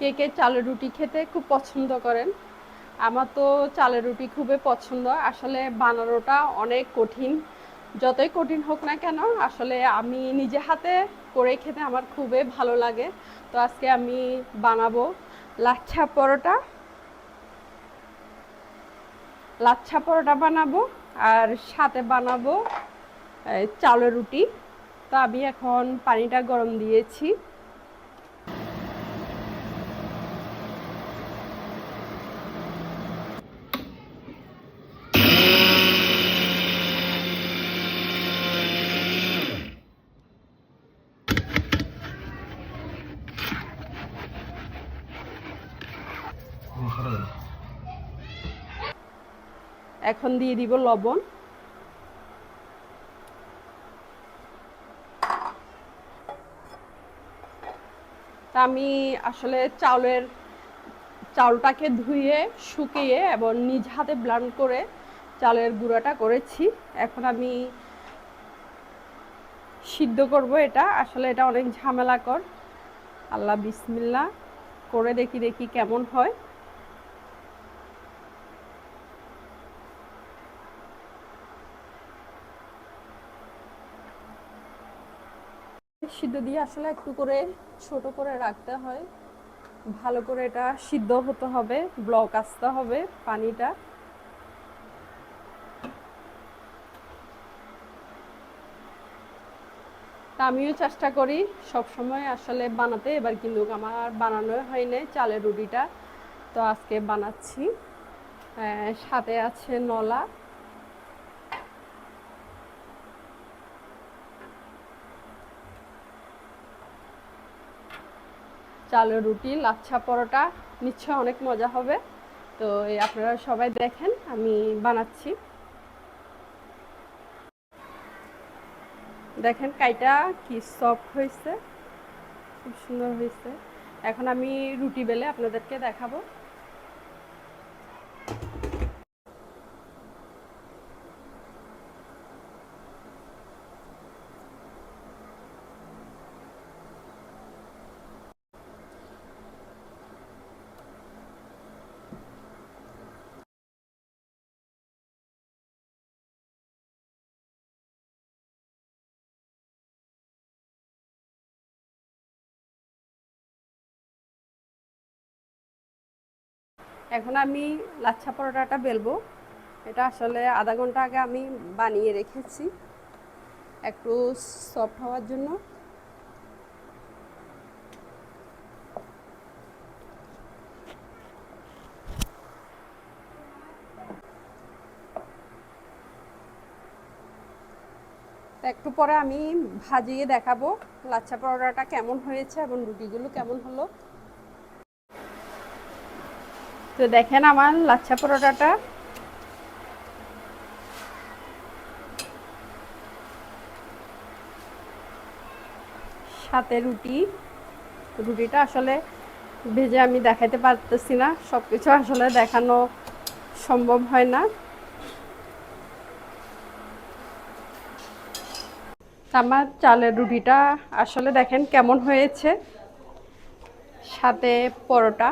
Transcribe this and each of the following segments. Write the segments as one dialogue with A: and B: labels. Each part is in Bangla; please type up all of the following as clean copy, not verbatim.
A: কে কে চালের রুটি খেতে খুব পছন্দ করেন। আমার তো চালের রুটি খুবই পছন্দ। আসলে বানানোটা অনেক কঠিন। যতই কঠিন হোক না কেন, আসলে আমি নিজে হাতে করে খেতে আমার খুবই ভালো লাগে। তো আজকে আমি বানাবো লাচ্ছা পরোটা। লাচ্ছা পরোটা বানাবো আর সাথে বানাবো চালের রুটি। তো আমি এখন পানিটা গরম দিয়েছি। এখন দিয়ে দিব লবণ। তা আমি আসলে চাউলটাকে ধুয়ে শুকিয়ে এবং নিজ হাতে ব্লেন্ড করে চালের গুঁড়াটা করেছি। এখন আমি সিদ্ধ করব এটা। আসলে এটা অনেক ঝামেলাকর। আল্লাহ বিসমিল্লাহ করে দেখি কেমন হয়। সিদ্ধ দিয়ে আসলে একটু করে ছোট করে রাখতে হয়। ভালো করে এটা সিদ্ধ হতে হবে, ব্লক আসতে হবে পানিটা। তা আমিও চেষ্টা করি সব সময় আসলে বানাতে। এবার কিন্তু আমার বানানো হয়নি চালের রুটিটা, তো আজকে বানাচ্ছি। সাথে আছে নলা। চালের রুটি, লাচ্ছা পরোটা নিশ্চয় অনেক মজা হবে। তো আপনারা সবাই দেখেন আমি বানাচ্ছি। দেখেন কাইটা কি সফট হয়েছে, খুব সুন্দর হয়েছে। এখন আমি রুটি বেলে আপনাদেরকে দেখাবো। এখন আমি লাচ্ছা পরোটাটা বেলবো। এটা আসলে আধা ঘন্টা আগে আমি বানিয়ে রেখেছি একটু সফট হওয়ার জন্য। একটু পরে আমি ভাজিয়ে দেখাবো লাচ্ছা পরোটাটা কেমন হয়েছে এবং রুটিগুলো কেমন হলো। তো দেখেন আমার লাচ্ছা পরোটাটা সাথে রুটিটা আসলে ভেজে আমি দেখাতে পারতেছি না, সব কিছু আসলে দেখানো সম্ভব হয় না। আমার চালের রুটিটা আসলে দেখেন কেমন হয়েছে, সাথে পরোটা,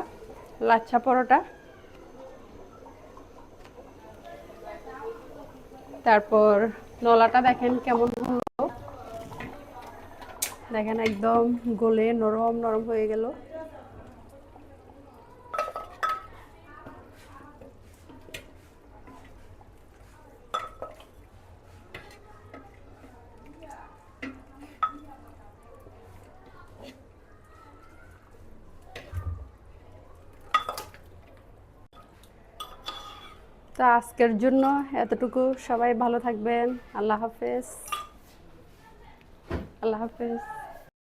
A: লাচ্ছা পরোটা। তারপর নলাটা দেখেন কেমন হলো, দেখেন একদম গলে নরম নরম হয়ে গেল। তো আজকের জন্য এতটুকু। সবাই ভালো থাকবেন। আল্লাহ হাফেজ। আল্লাহ হাফেজ।